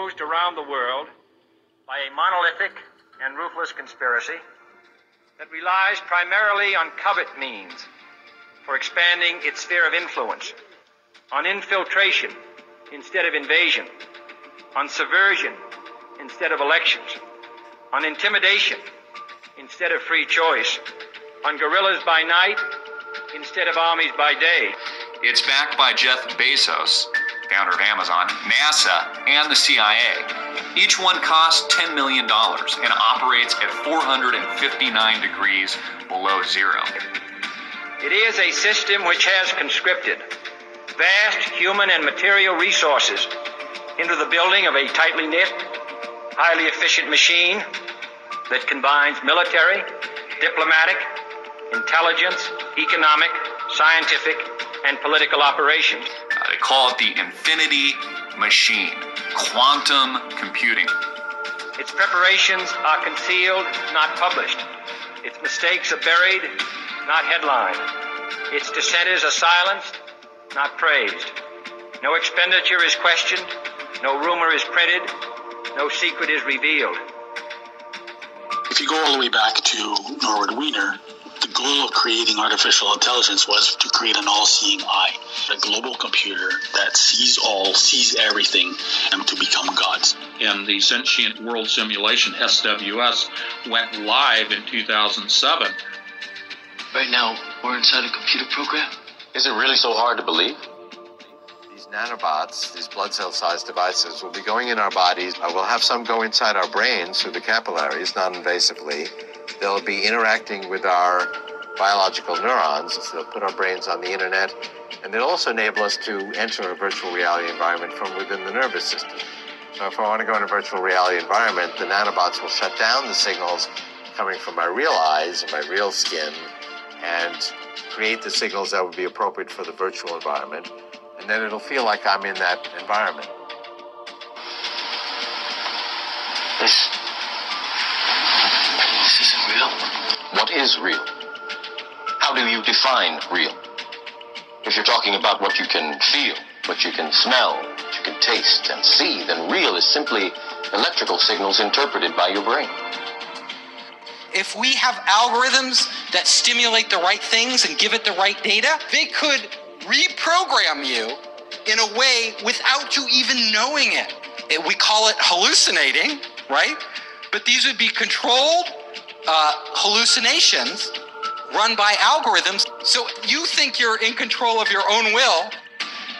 imposed around the world by a monolithic and ruthless conspiracy that relies primarily on covert means for expanding its sphere of influence, on infiltration instead of invasion, on subversion instead of elections, on intimidation instead of free choice, on guerrillas by night instead of armies by day. It's backed by Jeff Bezos, founder of Amazon, NASA, and the CIA. Each one costs $10 million and operates at 459 degrees below zero. It is a system which has conscripted vast human and material resources into the building of a tightly knit, highly efficient machine that combines military, diplomatic, intelligence, economic, scientific, and political operations. They call it the Infinity Machine, quantum computing. Its preparations are concealed, not published. Its mistakes are buried, not headlined. Its dissenters are silenced, not praised. No expenditure is questioned, no rumor is printed, no secret is revealed. If you go all the way back to Norwood Wiener, the goal of creating artificial intelligence was to create an all-seeing eye, a global computer that sees all, sees everything, and to become gods. And the Sentient World Simulation, SWS, went live in 2007. Right now, we're inside a computer program. Is it really so hard to believe? These nanobots, these blood cell-sized devices, will be going in our bodies. We'll have some go inside our brains through the capillaries, non-invasively. They'll be interacting with our biological neurons. So they'll put our brains on the internet. And they'll also enable us to enter a virtual reality environment from within the nervous system. So if I want to go in a virtual reality environment, the nanobots will shut down the signals coming from my real eyes and my real skin and create the signals that would be appropriate for the virtual environment. And then it'll feel like I'm in that environment. This isn't real. What is real? How do you define real? If you're talking about what you can feel, what you can smell, what you can taste and see, then real is simply electrical signals interpreted by your brain. If we have algorithms that stimulate the right things and give it the right data, they could reprogram you in a way without you even knowing it. We call it hallucinating, right? But these would be controlled hallucinations run by algorithms. So you think you're in control of your own will,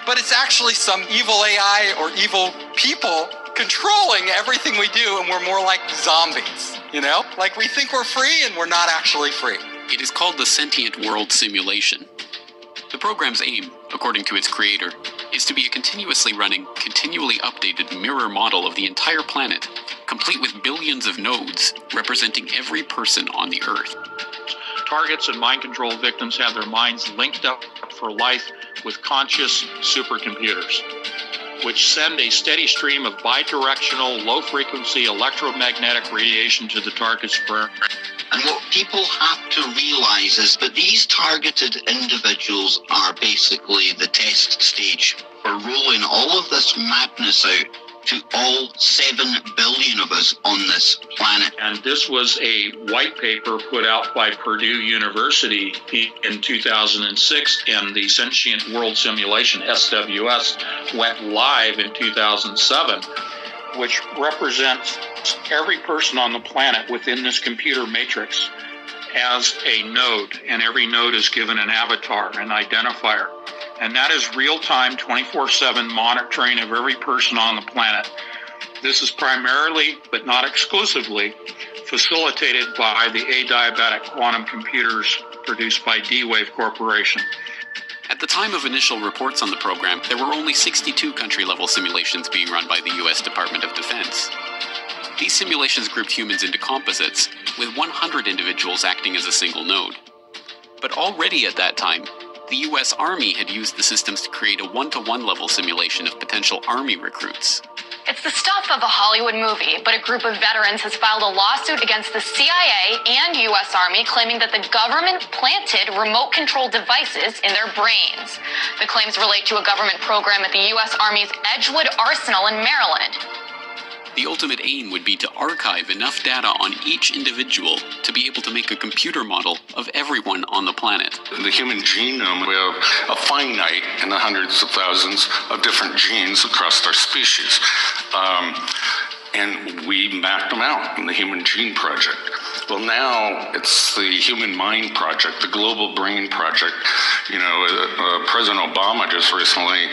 but it's actually some evil AI or evil people controlling everything we do, and we're more like zombies, you know? Like we think we're free and we're not actually free. It is called the Sentient World Simulation. The program's aim, according to its creator, is to be a continuously running, continually updated mirror model of the entire planet, complete with billions of nodes representing every person on the Earth. Targets and mind control victims have their minds linked up for life with conscious supercomputers, which send a steady stream of bidirectional, low-frequency electromagnetic radiation to the target's brain. And what people have to realize is that these targeted individuals are basically the test stage for rolling all of this madness out to all 7 billion of us on this planet. And this was a white paper put out by Purdue University in 2006, and the Sentient World Simulation, SWS, went live in 2007, which represents every person on the planet within this computer matrix as a node, and every node is given an avatar, an identifier. And that is real-time, 24/7 monitoring of every person on the planet. This is primarily, but not exclusively, facilitated by the adiabatic quantum computers produced by D-Wave Corporation. At the time of initial reports on the program, there were only 62 country-level simulations being run by the U.S. Department of Defense. These simulations grouped humans into composites, with 100 individuals acting as a single node. But already at that time, the U.S. Army had used the systems to create a one-to-one level simulation of potential Army recruits. It's the stuff of a Hollywood movie, but a group of veterans has filed a lawsuit against the CIA and U.S. Army claiming that the government planted remote-controlled devices in their brains. The claims relate to a government program at the U.S. Army's Edgewood Arsenal in Maryland. The ultimate aim would be to archive enough data on each individual to be able to make a computer model of everyone on the planet. The human genome, we have a finite in the hundreds of thousands of different genes across our species. And we mapped them out in the Human Gene Project. Well, now it's the Human Mind Project, the Global Brain Project. You know, President Obama just recently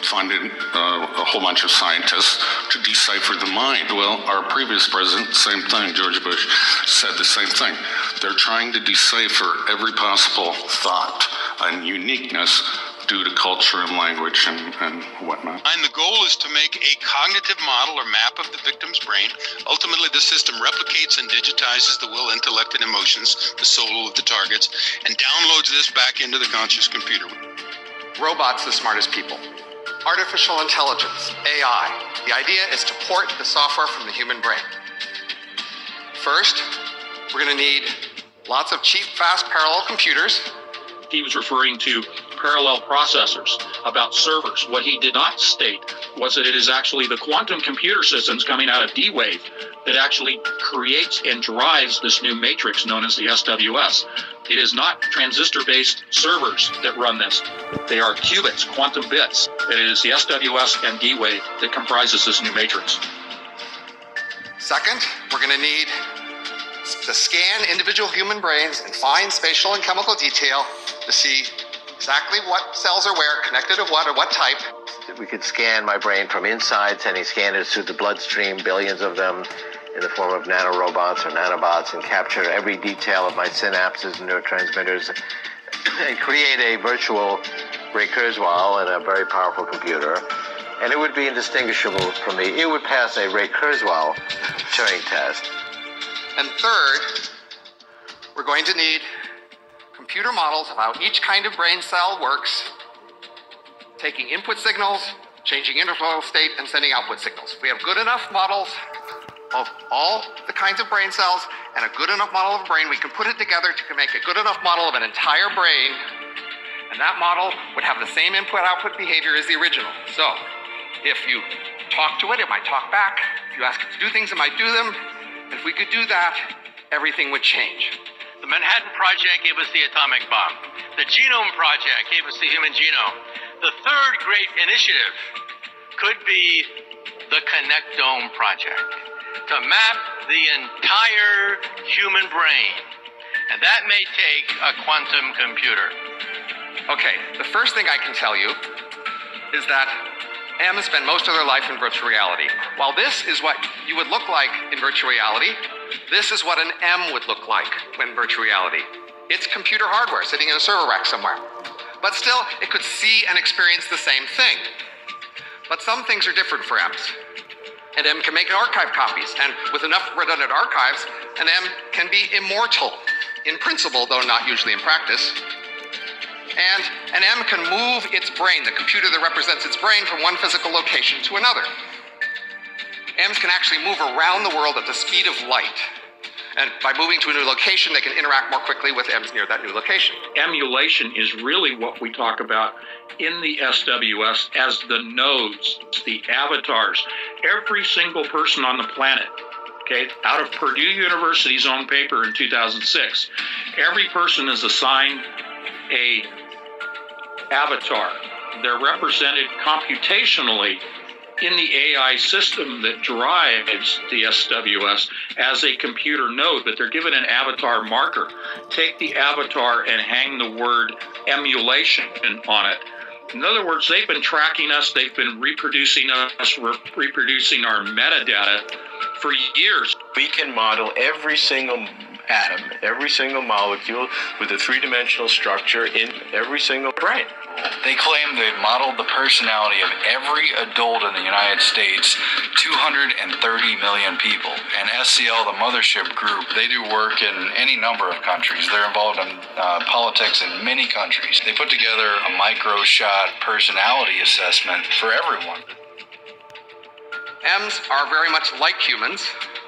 funded a whole bunch of scientists to decipher the mind. Well, our previous president, same thing, George Bush, said the same thing. They're trying to decipher every possible thought and uniqueness due to culture and language and whatnot. And the goal is to make a cognitive model or map of the victim's brain. Ultimately, the system replicates and digitizes the will, intellect, and emotions, the soul of the targets, and downloads this back into the conscious computer. Robots, the smartest people. Artificial intelligence, AI. The idea is to port the software from the human brain. First, we're going to need lots of cheap, fast, parallel computers. He was referring to parallel processors, about servers. What he did not state was that it is actually the quantum computer systems coming out of D-Wave that actually creates and drives this new matrix known as the SWS. It is not transistor-based servers that run this. They are qubits, quantum bits. It is the SWS and D-Wave that comprises this new matrix. Second, we're going to need to scan individual human brains in fine spatial and chemical detail to see exactly what cells are where, connected to what, or what type. We could scan my brain from inside, sending scanners through the bloodstream, billions of them in the form of nanorobots or nanobots, and capture every detail of my synapses and neurotransmitters and create a virtual Ray Kurzweil in a very powerful computer. And it would be indistinguishable from me. It would pass a Ray Kurzweil Turing test. And third, we're going to need computer models of how each kind of brain cell works, taking input signals, changing interval state, and sending output signals. If we have good enough models of all the kinds of brain cells and a good enough model of a brain, we can put it together to make a good enough model of an entire brain, and that model would have the same input-output behavior as the original. So, if you talk to it, it might talk back. If you ask it to do things, it might do them. If we could do that, everything would change. The Manhattan Project gave us the atomic bomb. The Genome Project gave us the human genome. The third great initiative could be the Connectome Project, to map the entire human brain. And that may take a quantum computer. Okay, the first thing I can tell you is that M spend most of their life in virtual reality. While this is what you would look like in virtual reality, this is what an M would look like when virtual reality. It's computer hardware sitting in a server rack somewhere. But still, it could see and experience the same thing. But some things are different for M's. And M can make archive copies, and with enough redundant archives, an M can be immortal, in principle, though not usually in practice. And an M can move its brain, the computer that represents its brain, from one physical location to another. M's can actually move around the world at the speed of light. And by moving to a new location, they can interact more quickly with M's near that new location. Emulation is really what we talk about in the SWS as the nodes, the avatars. Every single person on the planet, okay, out of Purdue University's own paper in 2006, every person is assigned a avatar. They're represented computationally in the AI system that drives the SWS as a computer node, but they're given an avatar marker. Take the avatar and hang the word emulation on it. In other words, they've been tracking us, they've been reproducing us, reproducing our metadata for years. We can model every single atom, every single molecule with a three-dimensional structure in every single brain. They claim they've modeled the personality of every adult in the United States, 230 million people. And SCL, the mothership group, they do work in any number of countries. They're involved in politics in many countries. They put together a micro-shot personality assessment for everyone. M's are very much like humans,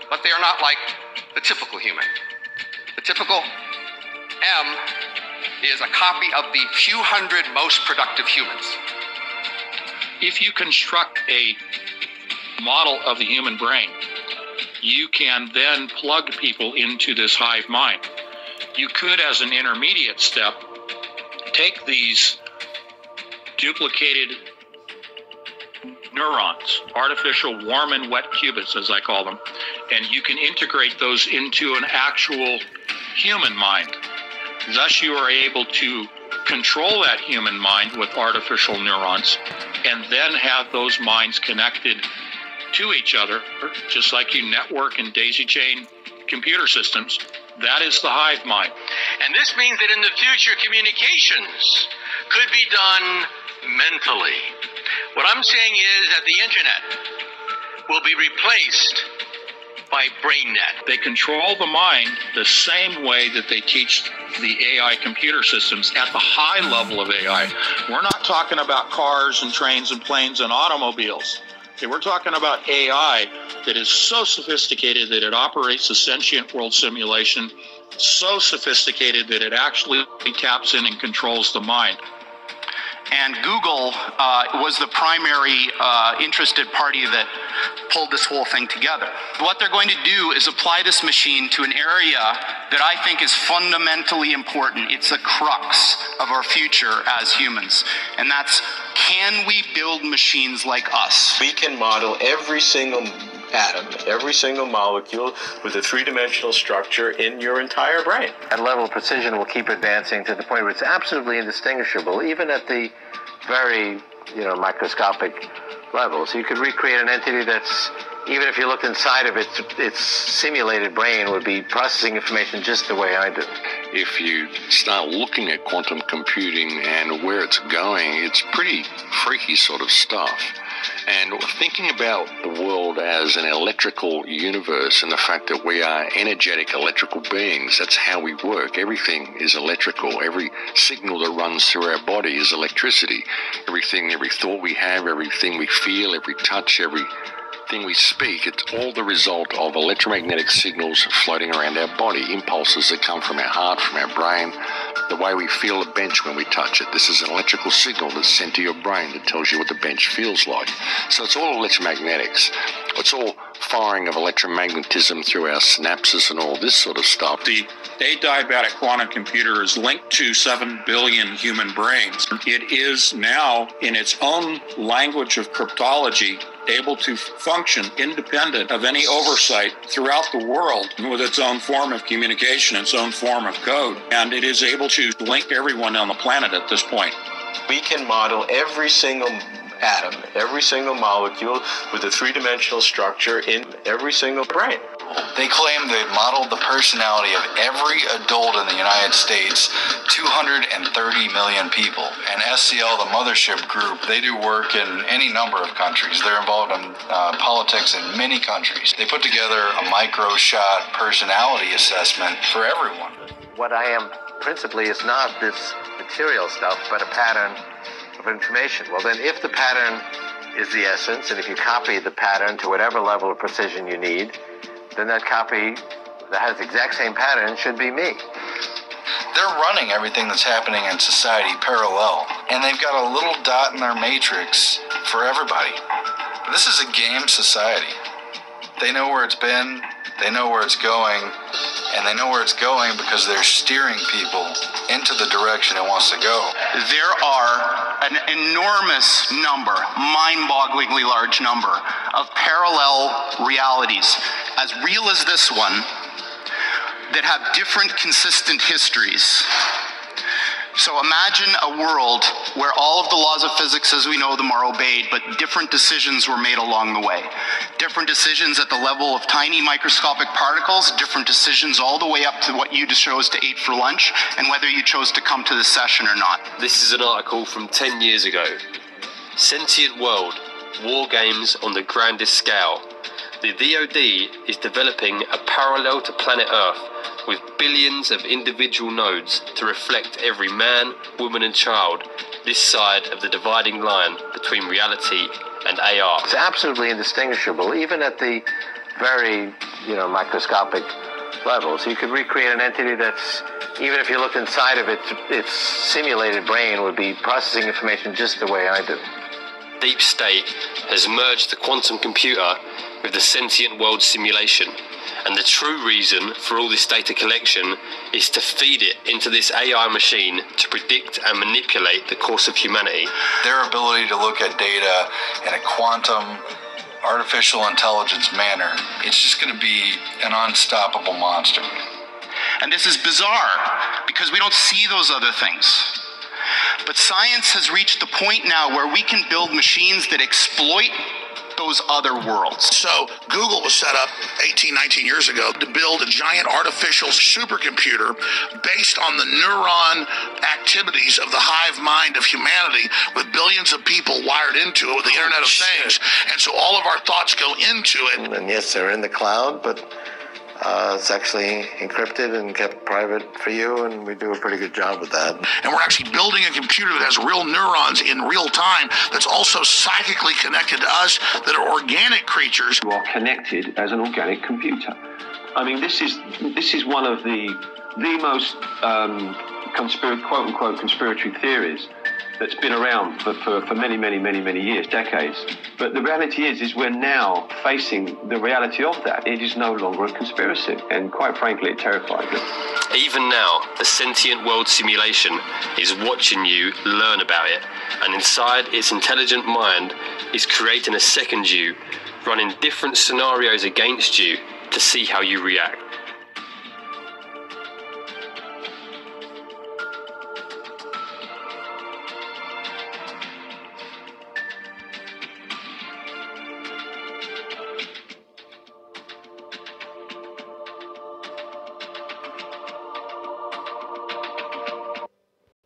but they are not like the typical human. The typical M is a copy of the few hundred most productive humans. If you construct a model of the human brain, you can then plug people into this hive mind. You could, as an intermediate step, take these duplicated neurons, artificial warm and wet qubits, as I call them, and you can integrate those into an actual human mind. Thus, you are able to control that human mind with artificial neurons and then have those minds connected to each other, just like you network and daisy chain computer systems. That is the hive mind. And this means that in the future, communications could be done mentally. What I'm saying is that the internet will be replaced by BrainNet. They control the mind the same way that they teach the AI computer systems at the high level of AI. We're not talking about cars and trains and planes and automobiles. Okay, we're talking about AI that is so sophisticated that it operates a sentient world simulation, so sophisticated that it actually taps in and controls the mind. And Google was the primary interested party that pulled this whole thing together. What they're going to do is apply this machine to an area that I think is fundamentally important. It's the crux of our future as humans. And that's, can we build machines like us? We can model every single atom, every single molecule with a three-dimensional structure in your entire brain. That level of precision will keep advancing to the point where it's absolutely indistinguishable, even at the very, microscopic level. So you could recreate an entity that's, even if you looked inside of it, its simulated brain would be processing information just the way I do. If you start looking at quantum computing and where it's going, it's pretty freaky sort of stuff. And thinking about the world as an electrical universe and the fact that we are energetic electrical beings, that's how we work. Everything is electrical. Every signal that runs through our body is electricity. Every thought we have, everything we feel, every touch, everything we speak, it's all the result of electromagnetic signals floating around our body, impulses that come from our heart, from our brain, the way we feel a bench when we touch it. This is an electrical signal that's sent to your brain that tells you what the bench feels like. So it's all electromagnetics. It's all firing of electromagnetism through our synapses and all this sort of stuff. The adiabatic quantum computer is linked to 7 billion human brains. It is now, in its own language of cryptology, able to function independent of any oversight throughout the world with its own form of communication, its own form of code. And it is able to link everyone on the planet at this point. We can model every single atom, every single molecule with a three-dimensional structure in every single brain. They claim they've modeled the personality of every adult in the United States, 230 million people. And SCL, the mothership group, they do work in any number of countries. They're involved in politics in many countries. They put together a micro-shot personality assessment for everyone. What I am principally is not this material stuff, but a pattern of information. Well, then if the pattern is the essence, and if you copy the pattern to whatever level of precision you need, then that copy that has the exact same pattern should be me. They're running everything that's happening in society parallel, and they've got a little dot in their matrix for everybody. This is a game society. They know where it's been, they know where it's going, and they know where it's going because they're steering people into the direction it wants to go. There are an enormous number, mind-bogglingly large number, of parallel realities, as real as this one, that have different consistent histories. So imagine a world where all of the laws of physics as we know them are obeyed, but different decisions were made along the way. Different decisions at the level of tiny microscopic particles, different decisions all the way up to what you chose to eat for lunch, and whether you chose to come to this session or not. This is an article from 10 years ago. Sentient World, War Games on the Grandest Scale. The VOD is developing a parallel to planet Earth with billions of individual nodes to reflect every man, woman and child this side of the dividing line between reality and AR. It's absolutely indistinguishable, even at the very, microscopic level. So you could recreate an entity that's, even if you looked inside of it, its simulated brain would be processing information just the way I do. deep state has merged the quantum computer with the sentient world simulation. And the true reason for all this data collection is to feed it into this AI machine to predict and manipulate the course of humanity. Their ability to look at data in a quantum, artificial intelligence manner, it's just going to be an unstoppable monster. And this is bizarre because we don't see those other things. But science has reached the point now where we can build machines that exploit those other worlds. So Google was set up 18, 19 years ago to build a giant artificial supercomputer based on the neuron activities of the hive mind of humanity, with billions of people wired into it with the Internet of Things. And so all of our thoughts go into it. And yes, they're in the cloud, but it's actually encrypted and kept private for you, and we do a pretty good job with that. And we're actually building a computer that has real neurons in real time that's also psychically connected to us, that are organic creatures. You are connected as an organic computer. I mean, this is one of the most quote-unquote conspiratory theories that's been around for many years, decades. But the reality is we're now facing the reality of that. It is no longer a conspiracy, and quite frankly, it terrifies me. Even now, the sentient world simulation is watching you learn about it, and inside its intelligent mind is creating a second you, running different scenarios against you to see how you react.